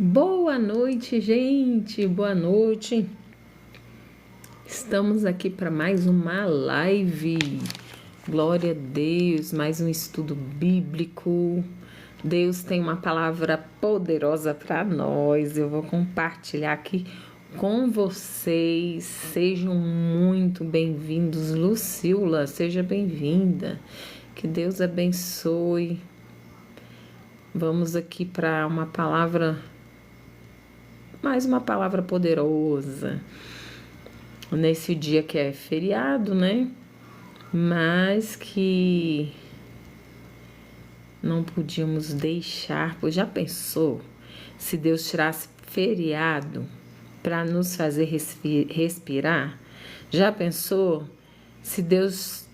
Boa noite, gente. Boa noite. Estamos aqui para mais uma live. Glória a Deus, mais um estudo bíblico. Deus tem uma palavra poderosa para nós. Eu vou compartilhar aqui com vocês. Sejam muito bem-vindos. Lucila, seja bem-vinda. Que Deus abençoe. Vamos aqui para uma palavra, mais uma palavra poderosa. Nesse dia que é feriado, né? Mas que não podíamos deixar, pois já pensou se Deus tirasse feriado para nos fazer respirar? Já pensou se Deus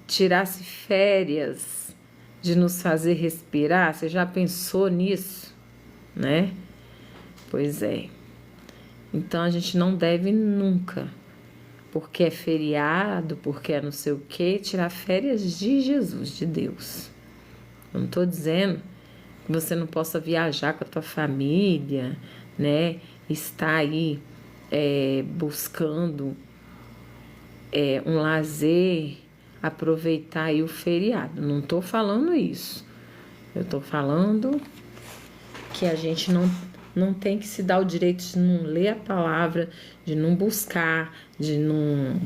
tirasse férias de nos fazer respirar? Você já pensou nisso, né? Pois é. Então a gente não deve nunca, porque é feriado, porque é não sei o quê, tirar férias de Jesus, de Deus. Eu não estou dizendo que você não possa viajar com a tua família, né? Estar aí buscando um lazer, aproveitar aí o feriado. Não estou falando isso. Eu estou falando que a gente não tem que se dar o direito de não ler a palavra, de não buscar, de não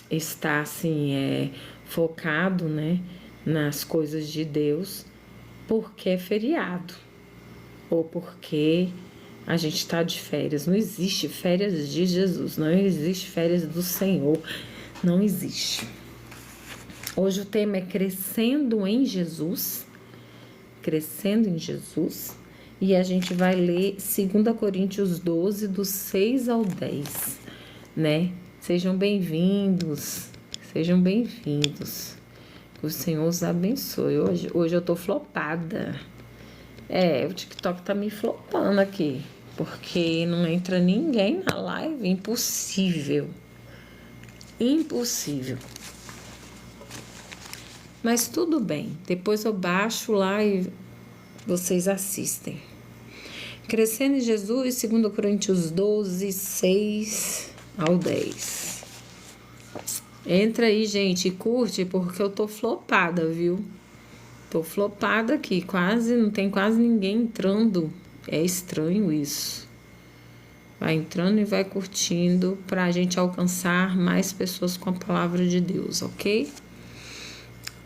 estar assim, focado, né, nas coisas de Deus, porque é feriado ou porque a gente está de férias. Não existe férias de Jesus, não existe férias do Senhor, não existe. Hoje o tema é crescendo em Jesus, crescendo em Jesus, e a gente vai ler 2 Coríntios 12, do 6 ao 10, né? Sejam bem-vindos, sejam bem-vindos. Que o Senhor os abençoe. Hoje eu tô flopada. O TikTok tá me flopando aqui, porque não entra ninguém na live. Impossível. Impossível. Mas tudo bem, depois eu baixo lá e vocês assistem. Crescendo em Jesus, 2 Coríntios 12, 6 ao 10. Entra aí, gente, e curte, porque eu tô flopada, viu? Tô flopada aqui, não tem quase ninguém entrando. É estranho isso. Vai entrando e vai curtindo pra gente alcançar mais pessoas com a palavra de Deus, ok?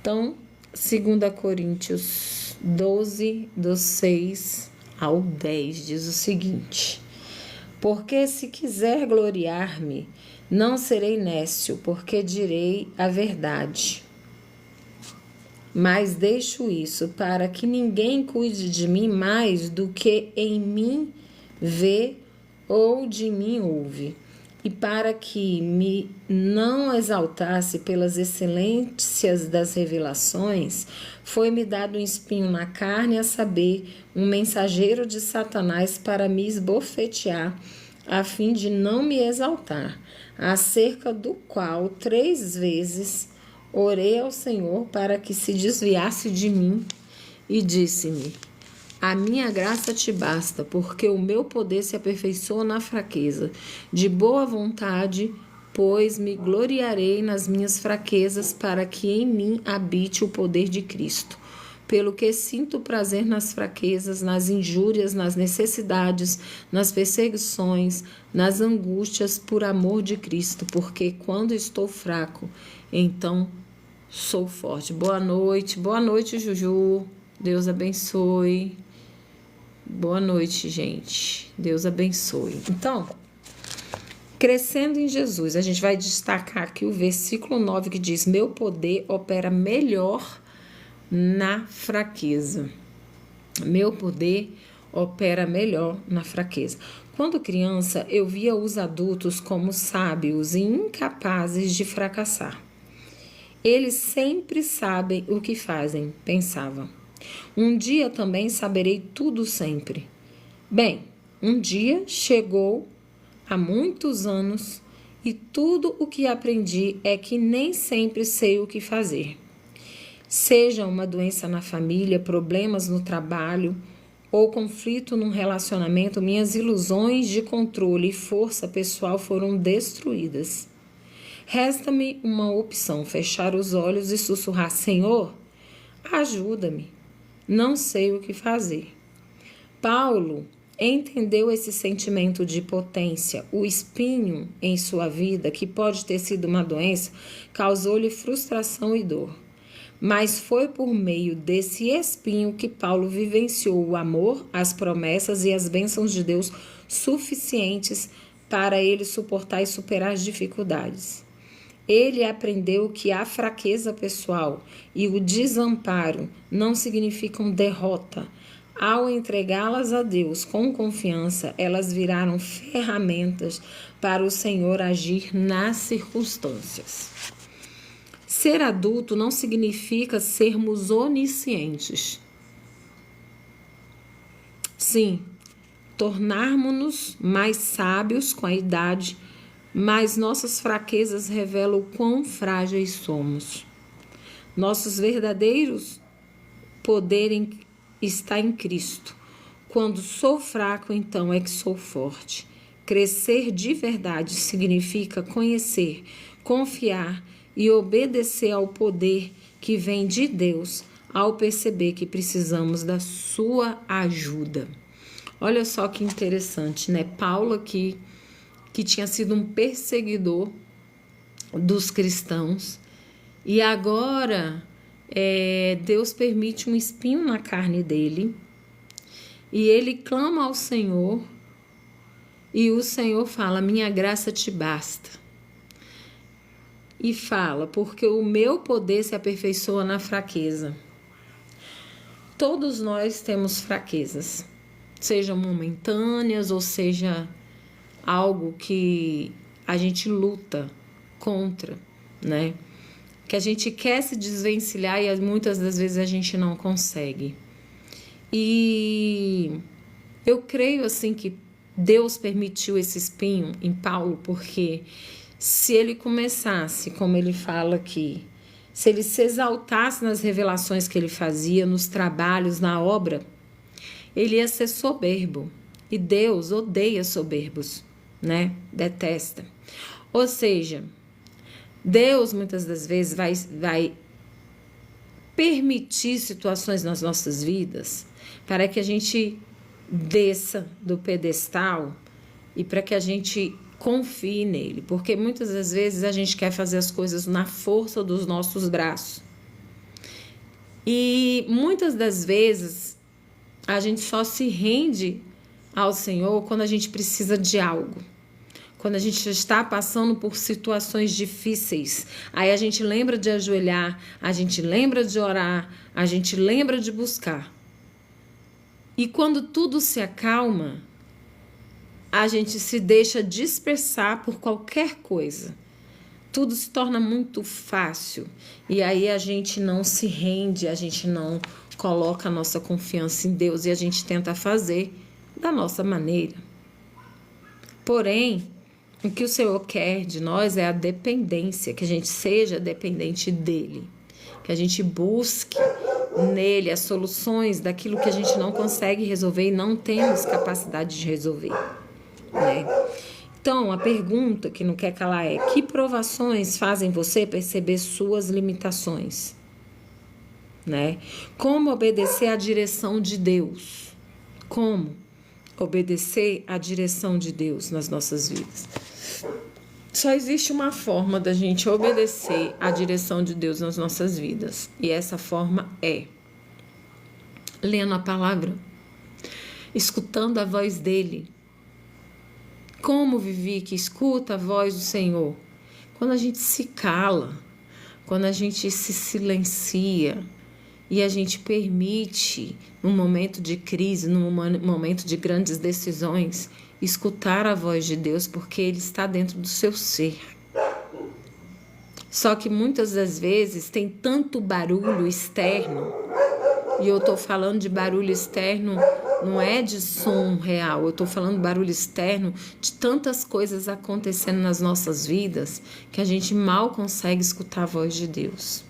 Então, 2 Coríntios 12, do 6 ao 10, diz o seguinte: porque se quiser gloriar-me, não serei nécio, porque direi a verdade. Mas deixo isso para que ninguém cuide de mim mais do que em mim vê ou de mim ouve. E para que me não exaltasse pelas excelências das revelações, foi-me dado um espinho na carne, a saber, um mensageiro de Satanás para me esbofetear, a fim de não me exaltar, acerca do qual 3 vezes orei ao Senhor para que se desviasse de mim, e disse-me: a minha graça te basta, porque o meu poder se aperfeiçoa na fraqueza. De boa vontade, pois me gloriarei nas minhas fraquezas, para que em mim habite o poder de Cristo. Pelo que sinto prazer nas fraquezas, nas injúrias, nas necessidades, nas perseguições, nas angústias, por amor de Cristo, porque quando estou fraco, então sou forte. Boa noite, Juju. Deus abençoe. Boa noite, gente. Deus abençoe. Então, crescendo em Jesus, a gente vai destacar aqui o versículo 9 que diz: meu poder opera melhor na fraqueza. Meu poder opera melhor na fraqueza. Quando criança, eu via os adultos como sábios e incapazes de fracassar. Eles sempre sabem o que fazem, pensava. Um dia também saberei tudo sempre. Bem, um dia chegou há muitos anos e tudo o que aprendi é que nem sempre sei o que fazer. Seja uma doença na família, problemas no trabalho ou conflito num relacionamento, minhas ilusões de controle e força pessoal foram destruídas. Resta-me uma opção: fechar os olhos e sussurrar: Senhor, ajuda-me. Não sei o que fazer. Paulo entendeu esse sentimento de potência. O espinho em sua vida, que pode ter sido uma doença, causou-lhe frustração e dor. Mas foi por meio desse espinho que Paulo vivenciou o amor, as promessas e as bênçãos de Deus suficientes para ele suportar e superar as dificuldades. Ele aprendeu que a fraqueza pessoal e o desamparo não significam derrota. Ao entregá-las a Deus com confiança, elas viraram ferramentas para o Senhor agir nas circunstâncias. Ser adulto não significa sermos oniscientes. Sim, tornarmos-nos mais sábios com a idade, mas nossas fraquezas revelam o quão frágeis somos. Nossos verdadeiros poder está em Cristo. Quando sou fraco, então é que sou forte. Crescer de verdade significa conhecer, confiar e obedecer ao poder que vem de Deus ao perceber que precisamos da sua ajuda. Olha só que interessante, né? Paulo aqui, que tinha sido um perseguidor dos cristãos, e agora Deus permite um espinho na carne dele, e ele clama ao Senhor, e o Senhor fala: minha graça te basta. E fala: porque o meu poder se aperfeiçoa na fraqueza. Todos nós temos fraquezas, sejam momentâneas ou seja algo que a gente luta contra, né? Que a gente quer se desvencilhar e muitas das vezes a gente não consegue. E eu creio assim que Deus permitiu esse espinho em Paulo, porque se ele começasse, como ele fala aqui, se ele se exaltasse nas revelações que ele fazia, nos trabalhos, na obra, ele ia ser soberbo. E Deus odeia soberbos, né? Detesta. Ou seja, Deus muitas das vezes vai permitir situações nas nossas vidas para que a gente desça do pedestal e para que a gente confie nele, porque muitas das vezes a gente quer fazer as coisas na força dos nossos braços. E muitas das vezes a gente só se rende ao Senhor quando a gente precisa de algo. Quando a gente está passando por situações difíceis, aí a gente lembra de ajoelhar, a gente lembra de orar, a gente lembra de buscar. E quando tudo se acalma, a gente se deixa dispersar por qualquer coisa. Tudo se torna muito fácil. E aí a gente não se rende, a gente não coloca a nossa confiança em Deus e a gente tenta fazer da nossa maneira. Porém, o que o Senhor quer de nós é a dependência, que a gente seja dependente dEle, que a gente busque nele as soluções daquilo que a gente não consegue resolver e não temos capacidade de resolver, né? Então, a pergunta que não quer calar é: que provações fazem você perceber suas limitações, né? Como obedecer à direção de Deus? Como obedecer à direção de Deus nas nossas vidas? Só existe uma forma da gente obedecer à direção de Deus nas nossas vidas. E essa forma é lendo a palavra, escutando a voz dele. Como Vivi, que escuta a voz do Senhor? Quando a gente se cala, quando a gente se silencia e a gente permite, num momento de crise, num momento de grandes decisões, escutar a voz de Deus, porque Ele está dentro do seu ser. Só que muitas das vezes tem tanto barulho externo, e eu estou falando de barulho externo, não é de som real, eu estou falando de barulho externo de tantas coisas acontecendo nas nossas vidas que a gente mal consegue escutar a voz de Deus.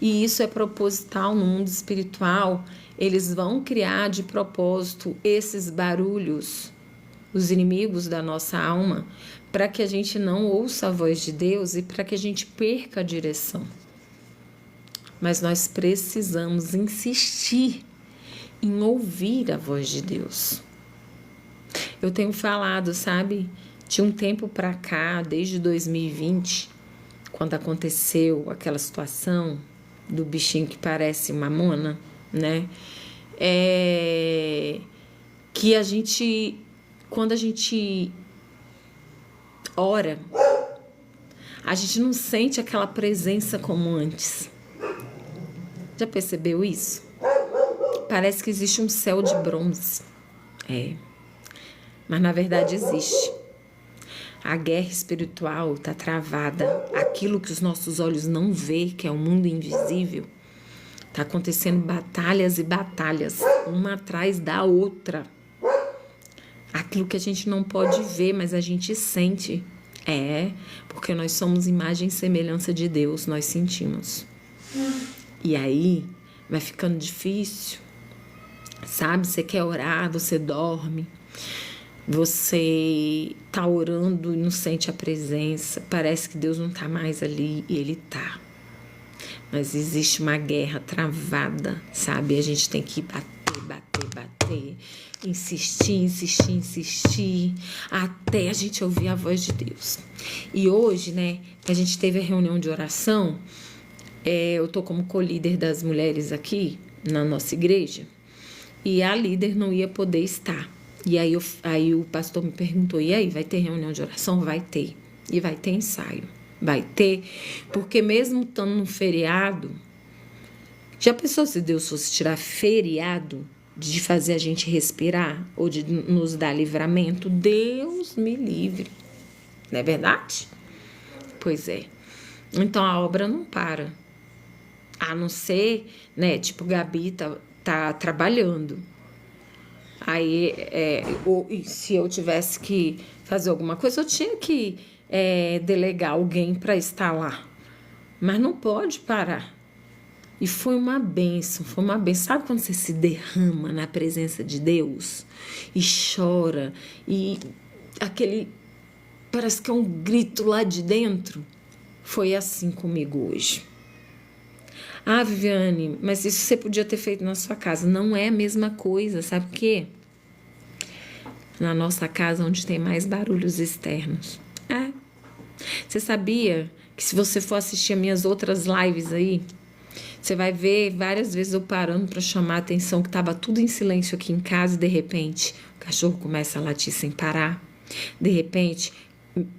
E isso é proposital no mundo espiritual. Eles vão criar de propósito esses barulhos, os inimigos da nossa alma, para que a gente não ouça a voz de Deus e para que a gente perca a direção. Mas nós precisamos insistir em ouvir a voz de Deus. Eu tenho falado, sabe, de um tempo para cá, desde 2020, quando aconteceu aquela situação do bichinho que parece mamona, né? Que a gente, quando a gente ora, a gente não sente aquela presença como antes. Já percebeu isso? Parece que existe um céu de bronze. Mas na verdade existe. A guerra espiritual está travada. Aquilo que os nossos olhos não vê, que é o mundo invisível, está acontecendo batalhas e batalhas, uma atrás da outra. Aquilo que a gente não pode ver, mas a gente sente. Porque nós somos imagem e semelhança de Deus, nós sentimos. E aí vai ficando difícil, sabe? Você quer orar, você dorme. Você tá orando e não sente a presença. Parece que Deus não tá mais ali e Ele tá. Mas existe uma guerra travada, sabe? A gente tem que bater. Insistir. Até a gente ouvir a voz de Deus. E hoje, né, a gente teve a reunião de oração. Eu tô como co-líder das mulheres aqui na nossa igreja. E a líder não ia poder estar. E aí o pastor me perguntou, e aí, vai ter reunião de oração? Vai ter. E vai ter ensaio. Vai ter, porque mesmo estando no feriado, já pensou se Deus fosse tirar feriado de fazer a gente respirar ou de nos dar livramento? Deus me livre. Não é verdade? Pois é. Então a obra não para. A não ser, né, tipo, Gabi tá trabalhando. Aí, se eu tivesse que fazer alguma coisa, eu tinha que delegar alguém para estar lá. Mas não pode parar. E foi uma bênção. Sabe quando você se derrama na presença de Deus? E chora. E parece que é um grito lá de dentro. Foi assim comigo hoje. Ah, Viviane, mas isso você podia ter feito na sua casa. Não é a mesma coisa, sabe por quê? Na nossa casa, onde tem mais barulhos externos. Você sabia que se você for assistir as minhas outras lives aí, você vai ver várias vezes eu parando para chamar a atenção que estava tudo em silêncio aqui em casa e de repente o cachorro começa a latir sem parar. De repente,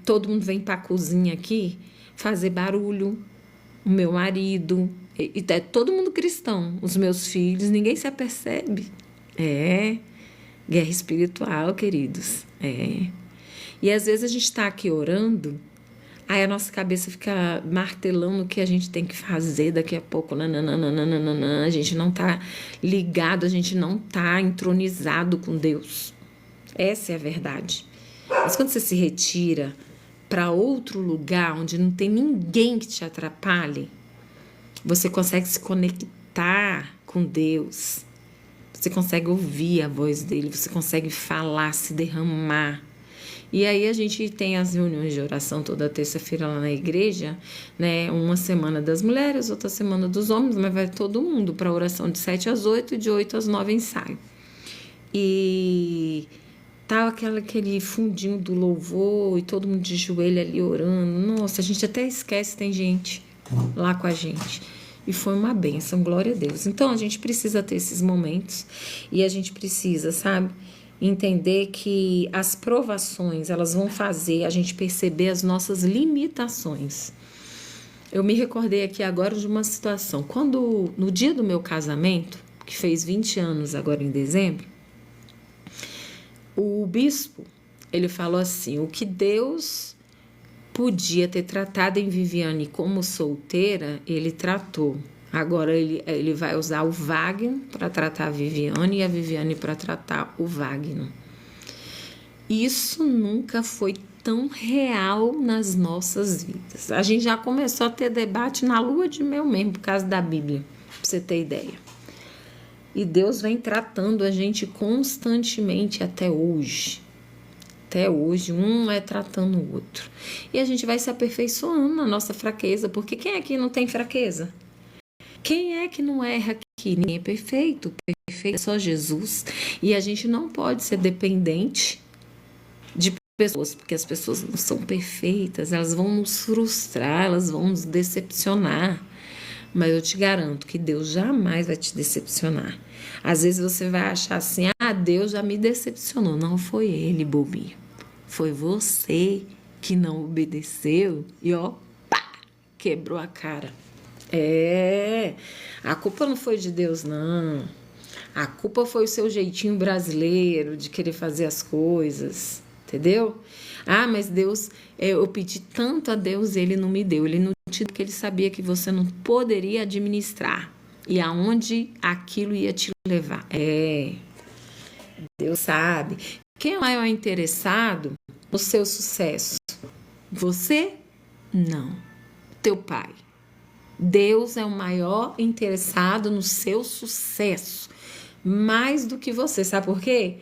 todo mundo vem para a cozinha aqui fazer barulho. O meu marido, e todo mundo cristão, os meus filhos, ninguém se apercebe. Guerra espiritual, queridos. E às vezes a gente está aqui orando, aí a nossa cabeça fica martelando o que a gente tem que fazer daqui a pouco. Nananana, a gente não está ligado, a gente não está entronizado com Deus. Essa é a verdade. Mas quando você se retira para outro lugar onde não tem ninguém que te atrapalhe, você consegue se conectar com Deus. Você consegue ouvir a voz dele, você consegue falar, se derramar. E aí a gente tem as reuniões de oração toda terça-feira lá na igreja, né? Uma semana das mulheres, outra semana dos homens, mas vai todo mundo para a oração de 7 às 8 e de 8 às 9 ensaio. E tava aquele fundinho do louvor e todo mundo de joelho ali orando. Nossa, a gente até esquece, tem gente lá com a gente. E foi uma bênção, glória a Deus. Então, a gente precisa ter esses momentos e a gente precisa, sabe, entender que as provações, elas vão fazer a gente perceber as nossas limitações. Eu me recordei aqui agora de uma situação. Quando, no dia do meu casamento, que fez 20 anos agora em dezembro, o bispo, ele falou assim, o que Deus podia ter tratado em Viviane como solteira, ele tratou. Agora ele vai usar o Wagner para tratar a Viviane e a Viviane para tratar o Wagner. Isso nunca foi tão real nas nossas vidas. A gente já começou a ter debate na lua de mel mesmo, por causa da Bíblia, pra você ter ideia. E Deus vem tratando a gente constantemente até hoje. Até hoje, um é tratando o outro. E a gente vai se aperfeiçoando na nossa fraqueza, porque quem aqui não tem fraqueza? Quem é que não erra aqui? Ninguém é perfeito. Perfeito é só Jesus. E a gente não pode ser dependente de pessoas, porque as pessoas não são perfeitas, elas vão nos frustrar, elas vão nos decepcionar. Mas eu te garanto que Deus jamais vai te decepcionar. Às vezes você vai achar assim, Deus já me decepcionou. Não foi ele, bobinho. Foi você que não obedeceu e pá, quebrou a cara. A culpa não foi de Deus, não. A culpa foi o seu jeitinho brasileiro de querer fazer as coisas, entendeu? Mas Deus, eu pedi tanto a Deus e Ele não me deu. Ele não te deu porque Ele sabia que você não poderia administrar e aonde aquilo ia te levar. Deus sabe. Quem é o maior interessado no seu sucesso? Você? Não. Teu pai. Deus é o maior interessado no seu sucesso, mais do que você. Sabe por quê?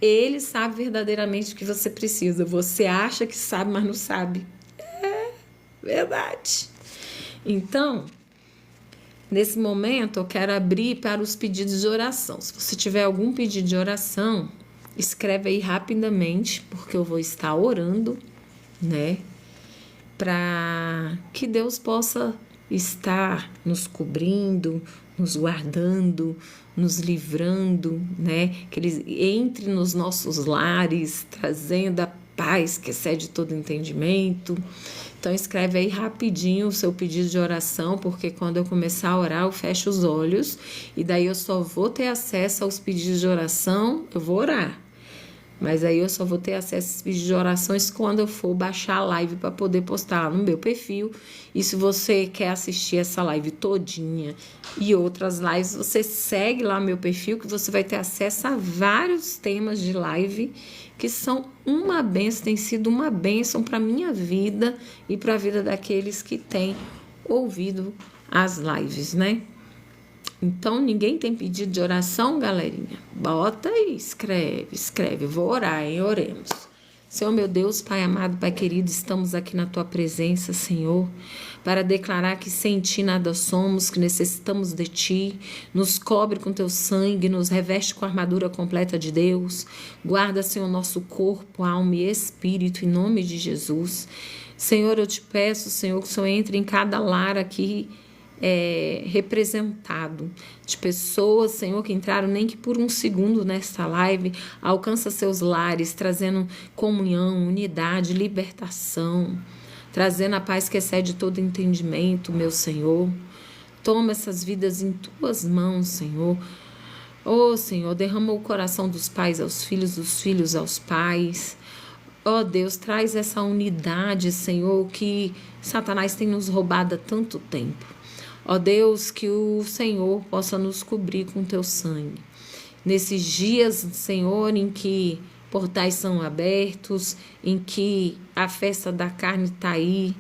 Ele sabe verdadeiramente o que você precisa. Você acha que sabe, mas não sabe. É verdade. Então, nesse momento, eu quero abrir para os pedidos de oração. Se você tiver algum pedido de oração, escreve aí rapidamente, porque eu vou estar orando, né? Para que Deus possa estar nos cobrindo, nos guardando, nos livrando, né? Que Ele entre nos nossos lares, trazendo a paz que excede todo entendimento. Então, escreve aí rapidinho o seu pedido de oração, porque quando eu começar a orar, eu fecho os olhos e daí eu só vou ter acesso aos pedidos de oração, eu vou orar. Mas aí eu só vou ter acesso a esses pedidos de orações quando eu for baixar a live para poder postar lá no meu perfil. E se você quer assistir essa live todinha e outras lives, você segue lá meu perfil que você vai ter acesso a vários temas de live que são uma bênção, tem sido uma bênção para a minha vida e para a vida daqueles que têm ouvido as lives, né? Então, ninguém tem pedido de oração, galerinha? Bota aí, escreve. Vou orar, hein? Oremos. Senhor, meu Deus, Pai amado, Pai querido, estamos aqui na Tua presença, Senhor, para declarar que sem Ti nada somos, que necessitamos de Ti. Nos cobre com Teu sangue, nos reveste com a armadura completa de Deus. Guarda, Senhor, nosso corpo, alma e espírito, em nome de Jesus. Senhor, eu te peço, Senhor, que o Senhor entre em cada lar aqui, representado, de pessoas, Senhor, que entraram nem que por um segundo nesta live, alcança seus lares, trazendo comunhão, unidade, libertação, trazendo a paz que excede todo entendimento, meu Senhor. Toma essas vidas em Tuas mãos, Senhor. Senhor, derrama o coração dos pais aos filhos, dos filhos aos pais. Deus, traz essa unidade, Senhor, que Satanás tem nos roubado há tanto tempo. Deus, que o Senhor possa nos cobrir com Teu sangue. Nesses dias, Senhor, em que portais são abertos, em que a festa da carne está aí,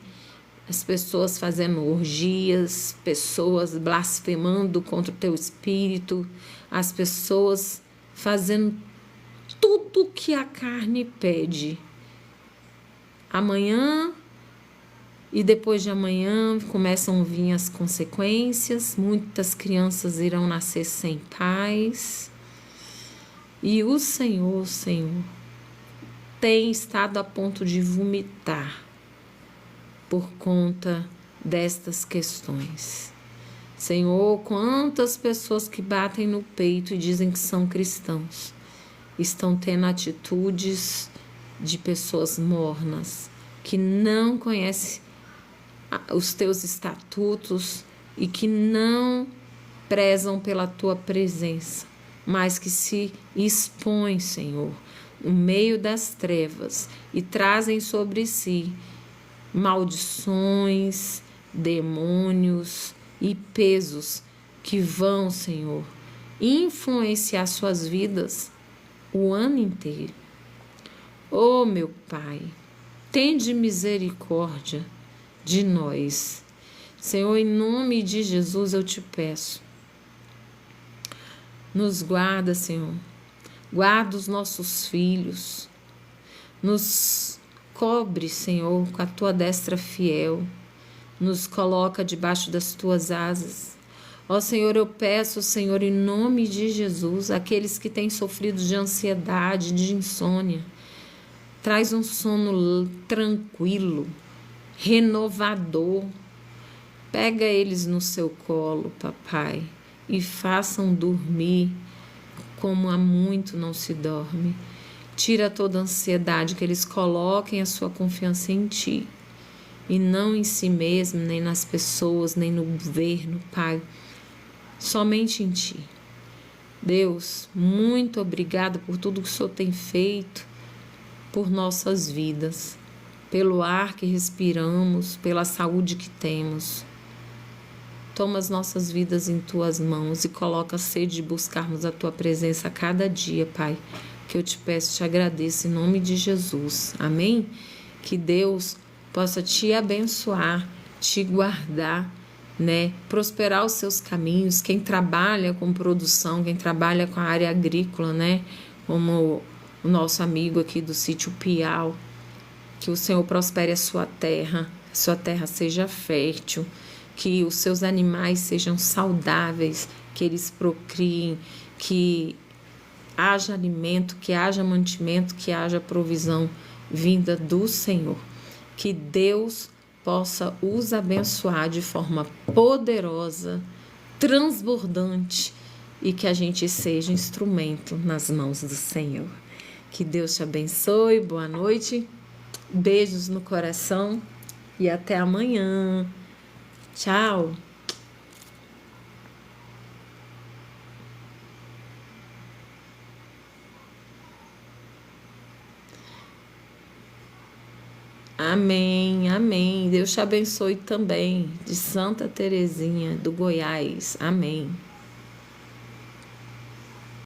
as pessoas fazendo orgias, pessoas blasfemando contra o Teu Espírito, as pessoas fazendo tudo que a carne pede. Amanhã e depois de amanhã começam a vir as consequências, muitas crianças irão nascer sem pais. E o Senhor, tem estado a ponto de vomitar por conta destas questões. Senhor, quantas pessoas que batem no peito e dizem que são cristãos estão tendo atitudes de pessoas mornas, que não conhecem os Teus estatutos e que não prezam pela Tua presença, mas que se expõem, Senhor, no meio das trevas e trazem sobre si maldições, demônios e pesos que vão, Senhor, influenciar suas vidas o ano inteiro. Meu Pai, tende misericórdia de nós. Senhor, em nome de Jesus eu te peço, nos guarda, Senhor, guarda os nossos filhos, nos cobre, Senhor, com a tua destra fiel, nos coloca debaixo das tuas asas. Ó Senhor, eu peço, Senhor, em nome de Jesus, aqueles que têm sofrido de ansiedade, de insônia, traz um sono tranquilo, renovador. Pega eles no seu colo, papai, e façam dormir como há muito não se dorme. Tira toda a ansiedade, que eles coloquem a sua confiança em ti e não em si mesmo, nem nas pessoas, nem no governo, Pai. Somente em ti. Deus, muito obrigada por tudo que o Senhor tem feito por nossas vidas, pelo ar que respiramos, pela saúde que temos. Toma as nossas vidas em tuas mãos e coloca a sede de buscarmos a tua presença a cada dia, Pai, que eu te peço, te agradeço em nome de Jesus. Amém? Que Deus possa te abençoar, te guardar, né? Prosperar os seus caminhos. Quem trabalha com produção, quem trabalha com a área agrícola, né? Como o nosso amigo aqui do sítio Piau, que o Senhor prospere a sua terra seja fértil, que os seus animais sejam saudáveis, que eles procriem, que haja alimento, que haja mantimento, que haja provisão vinda do Senhor. Que Deus possa os abençoar de forma poderosa, transbordante, e que a gente seja instrumento nas mãos do Senhor. Que Deus te abençoe, boa noite, beijos no coração e até amanhã. Tchau! Amém, amém. Deus te abençoe também, de Santa Terezinha, do Goiás. Amém.